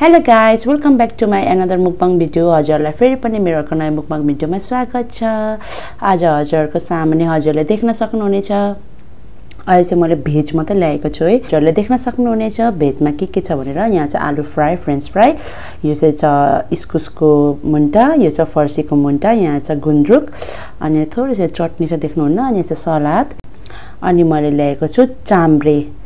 Hello guys, welcome back to my another mukbang video. हजुरलाई फेरि पनि मेरो अर्को नयाँ mukbang भिडियोमा स्वागत छ। आज हजुरहरुको सामने हजुरले देख्न सक्नुहुनेछ। अहिले चाहिँ मैले भेज मात्र ल्याएको छु है। हजुरले देख्न सक्नुहुनेछ भेजमा के छ भनेर। यहाँ चाहिँ आलु फ्राई, फ्रेन्च फ्राई, यो चाहिँ छ इस्कुसको मुन्टा, यो चाहिँ फर्सीको मुन्टा, यहाँ चाहिँ गुन्द्रुक, अनि थोरै चाहिँ चटनी छ देख्नुहुन्न, अनि चाहिँ सलाद, अनि मैले ल्याएको छु चाम्रे।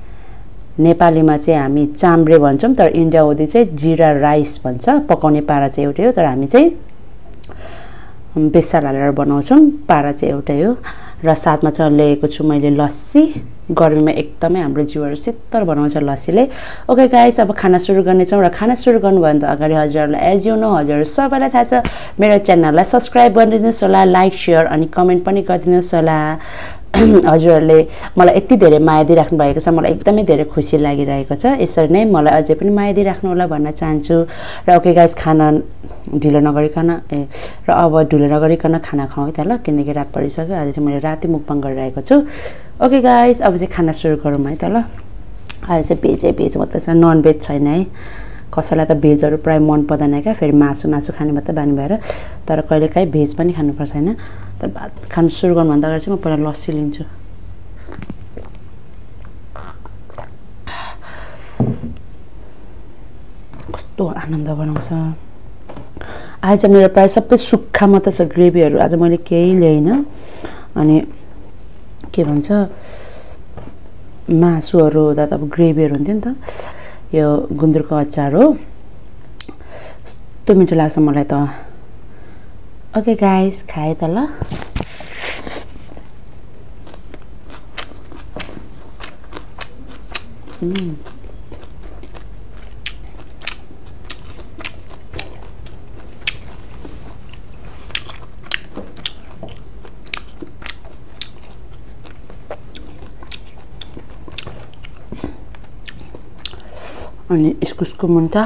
नेपालीमा चाहिँ हामी चाम्रे भन्छौं, तर इन्डिया ओदी चाहिँ जीरा राइस भन्छ। पकाउने पारा चाहिँ एउटै हो, तर हामी चाहिँ बेसार हालेर बनाउँछौं। पारा चाहिँ एउटै हो। र साथमा चाहिँ ल्याएको छु मैले लस्सी। गर्मीमा एकदमै हाम्रो जिउहरु शीतल बनाउँछ लस्सीले। ओके गाइस, अब खाना सुरु गर्ने छौं। र खाना सुरु गर्नुभन्दा अगाडि हजुरहरुलाई एज यु नो हजुरहरु सबैलाई थाहा छ मेरो च्यानललाई सब्स्क्राइब गरिदिनुस् होला, लाइक शेयर अनि कमेन्ट पनि गरिदिनुस् होला। हजुरहरुले मलाई यति धेरै माया दिइराख्नु भएको छ, मलाई एकदमै धेरै खुसी लागिरहेको छ। यसरी नै मलाई अझै पनि माया दिइराख्नु होला भन्न चाहन्छु। र ओके गाइस, खाना ढिलो नगरिकन र अब ढिलो नगरिकन खाना खाऊ है त ल, किनकि रात परिसक्यो। आज चाहिँ मैले राति मुक्बाङ गरिरहेको छु। ओके गाइस, अब चाहिँ खाना सुरु गरौँ है त ल। आज चाहिँ भेज मात्र छ, नन भेज छैन है। कसैलाई त भेजहरु प्राय मन पर्दैन क्या, फेरि मासु खाने मात्र बानी भएर। तर कहिलेकाहीँ भेज पनि खानुपर्छ हैन। तर खाना सुरु गर्नुभन्दा अगाडि चाहिँ म पहिला लस्सी लिन्छु। कस्तो आनन्द बनाउँछ। आज चाहिँ मेरो प्राय सबै सुक्खा मात्र छ, ग्रेभीहरु आज मैले केही ल्याइन। अनि के भन्छ मासुहरु हुँदा त अब ग्रेभीहरु हुन्थ्यो नि त। यो गुन्द्रुकको अचार हो, कस्तो मिठो लाग्छ मलाई त। ओके गाइस, खाए त ल। अनि इस्कुसको मुन्टा,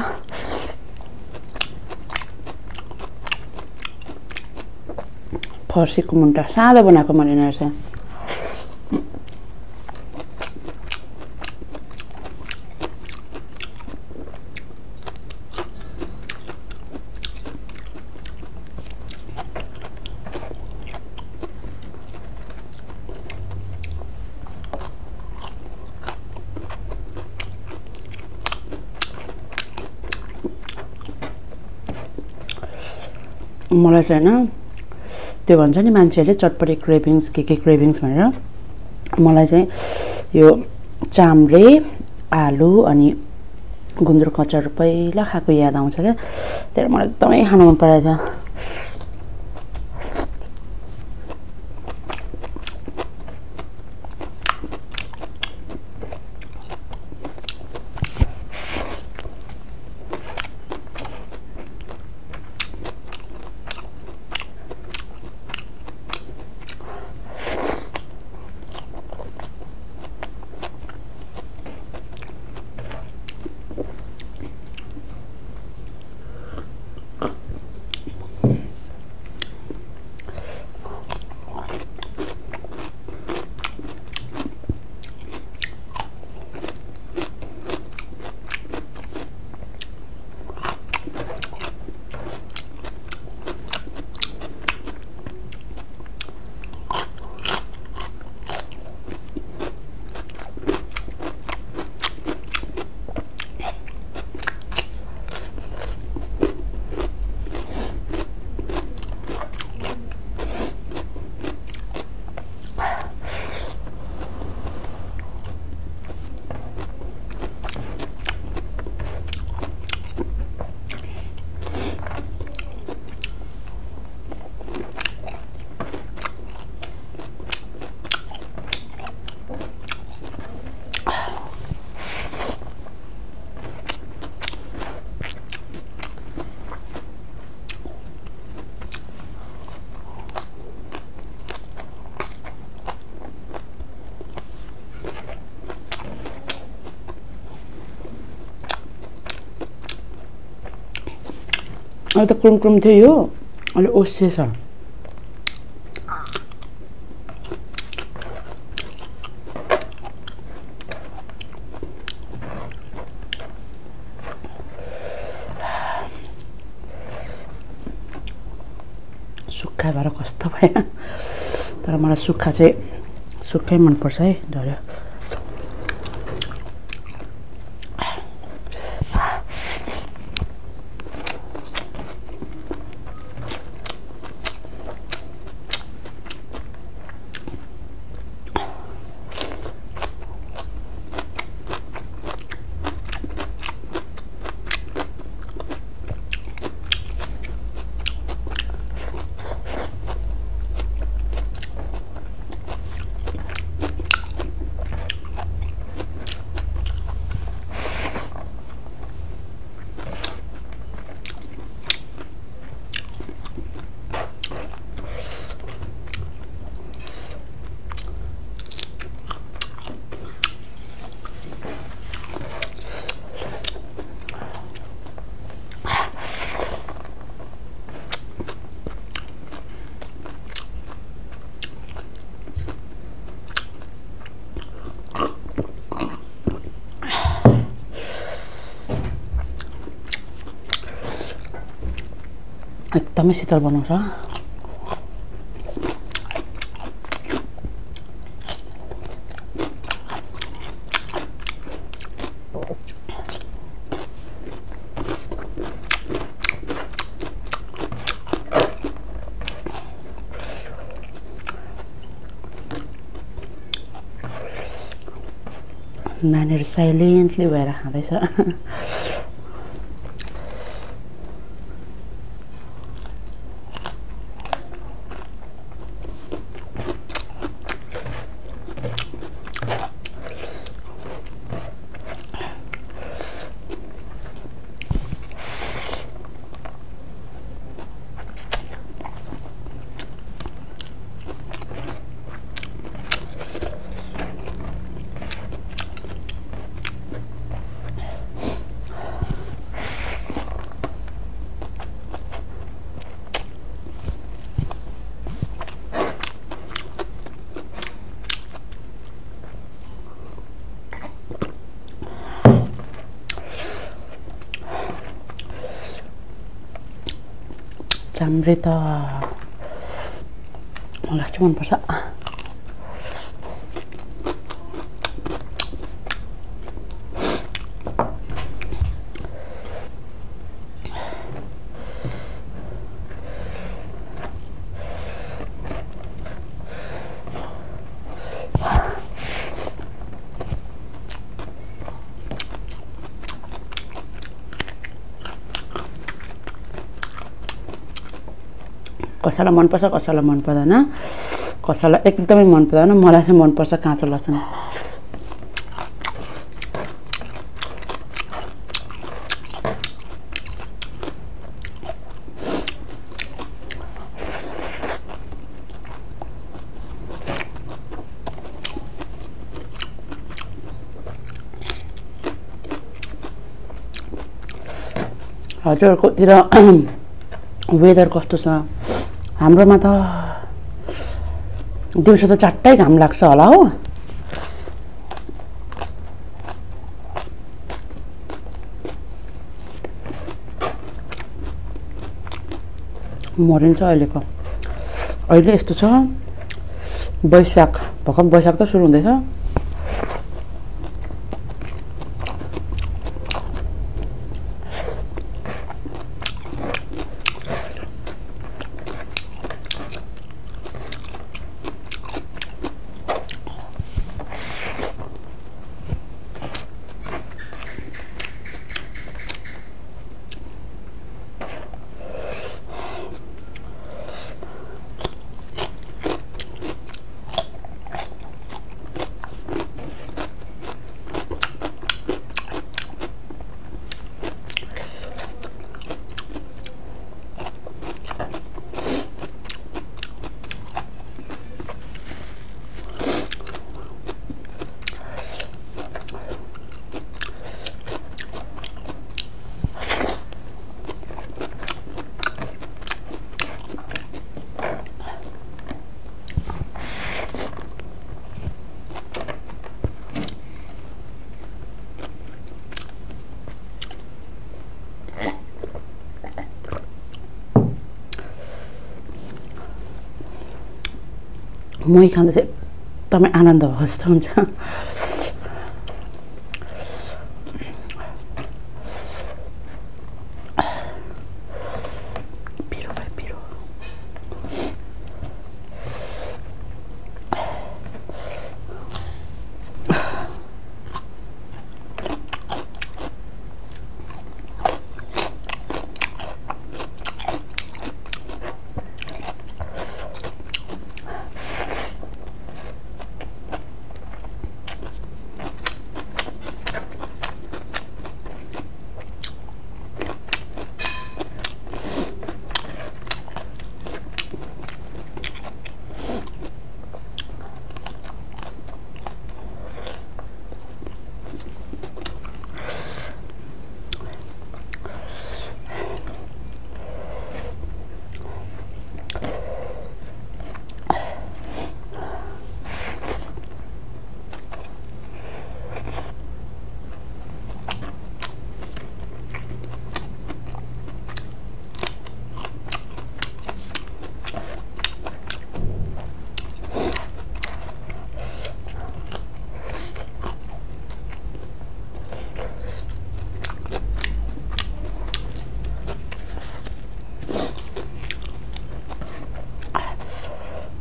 फर्सीको मुन्टा सादा बनाएको मैले रहेछ। मलाई चाहिँ हैन त्यो भन्छ नि मान्छेले चटपटे क्रेभिङ्स के क्रेभिङ्स भनेर, मलाई चाहिँ यो चाम्रे, आलु अनि गुन्द्रुक अचार पहिला खाएको याद आउँछ क्या। त्यही मलाई एकदमै खान मन परेको थियो। अहिले त क्रुम थियो यो, अहिले ओसे छ। सुक्खा भएर कस्तो भयो तर मलाई सुक्खा चाहिँ सुक्खै मनपर्छ है झोल एकदमै शीतल बनाउँछ नानीहरु साइलेन्टली भएर खाँदैछ चाम्रे त मलाई चाहिँ मनपर्छ कसैलाई मनपर्छ कसैलाई मन पर्दैन कसैलाई एकदमै मन पर्दैन मलाई चाहिँ मनपर्छ काँचो लसुन हजुरहरुकोतिर वेदर कस्तो छ हाम्रोमा त दिउँसो त चट्टै घाम लाग्छ होला हो मरिन्छ अहिलेको अहिले यस्तो छ वैशाख भर्खर वैशाख त सुरु हुँदैछ मही खाँदा चाहिँ एकदमै आनन्द भएको जस्तो हुन्छ।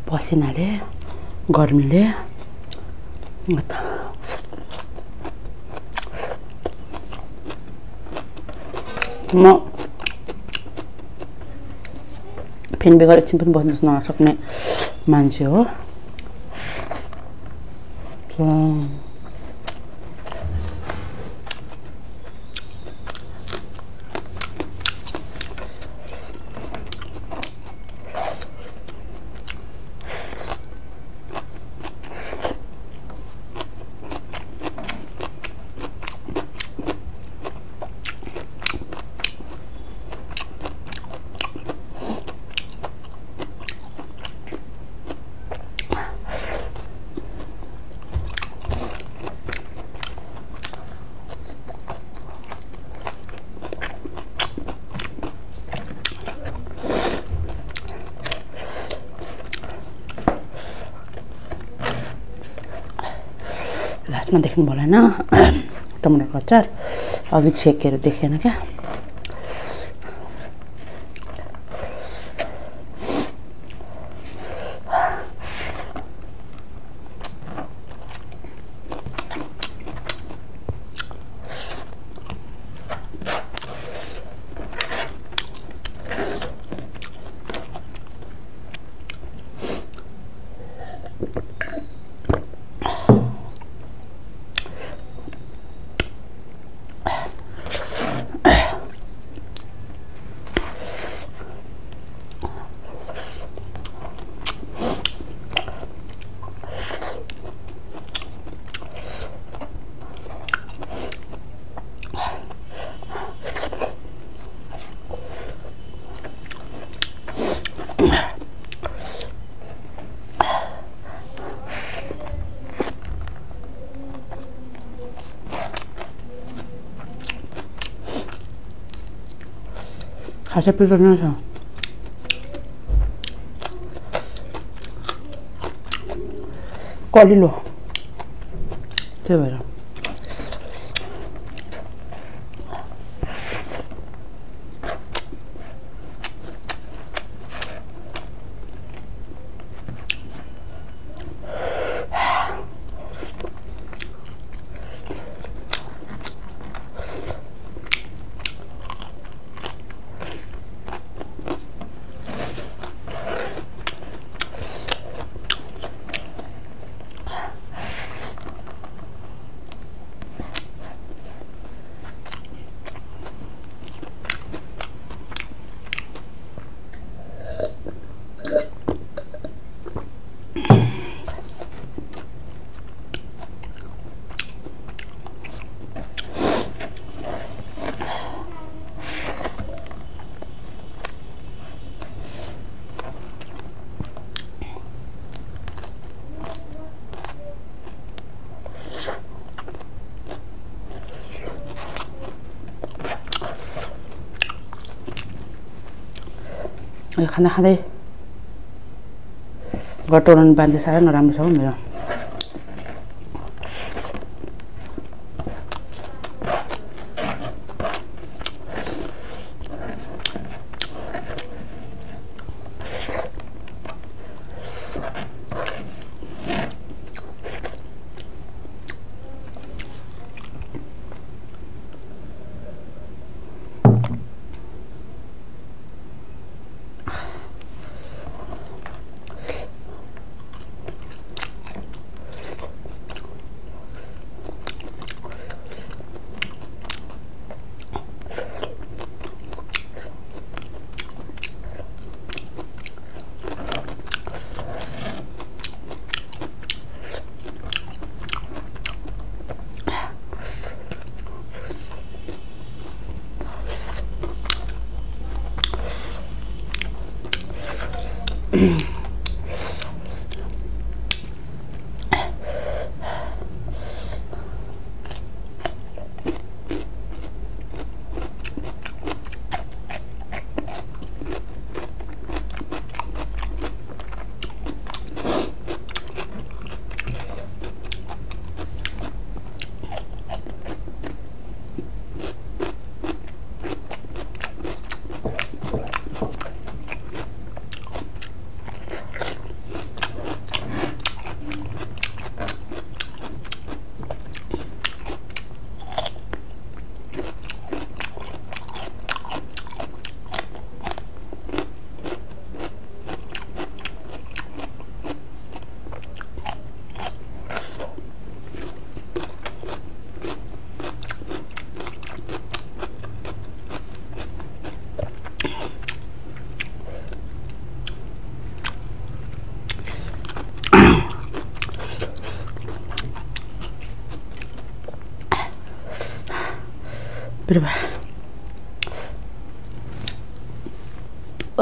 पसिनाले गर्मीले म फेन बेगर एकछिन पनि बस्न नसक्ने मान्छे हो। लास्टमा देख्नु भएन टमाटरको अचार अघि छेकेर देखेन क्या। खासै पिरो नै छ। कलिलो त्यही भएर खाना खाँदै गटोलन बाँध्दै साह्रै नराम्रो छ हौ मेरो।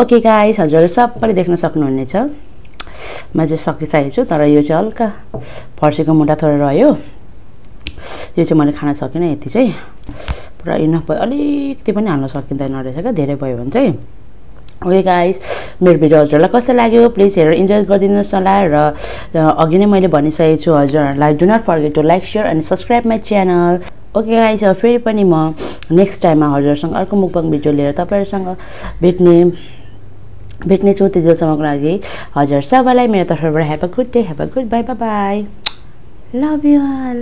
ओके गाइस, हजुरले सबैले देख्न सक्नुहुनेछ म चाहिँ सकिसकेको छु। तर यो चाहिँ हल्का फर्सीको मुन्टा थोरै रह्यो। यो चाहिँ मैले खान सकिनँ। यति चाहिँ पुरा इनफ भयो। अलिकति पनि हाल्न सकिँदैन रहेछ क्या, धेरै भयो भने चाहिँ। ओके गाइस, मेरो भिडियो हजुरलाई कस्तो लाग्यो प्लिज हेरेर इन्जोय गरिदिनुहोस् होला। र अघि नै मैले भनिसकेको छु हजुरहरूलाई, do not forget to like share and subscribe my channel. Okay guys, फेरि पनि म नेक्स्ट टाइममा हजुरसँग अर्को मुकबाङ भिडियो लिएर तपाईँहरूसँग भेट्ने छु। त्यतिसम्मको लागि हजुर सबैलाई मेरो तर्फबाट have a good day, have a good bye, bye bye, love you all.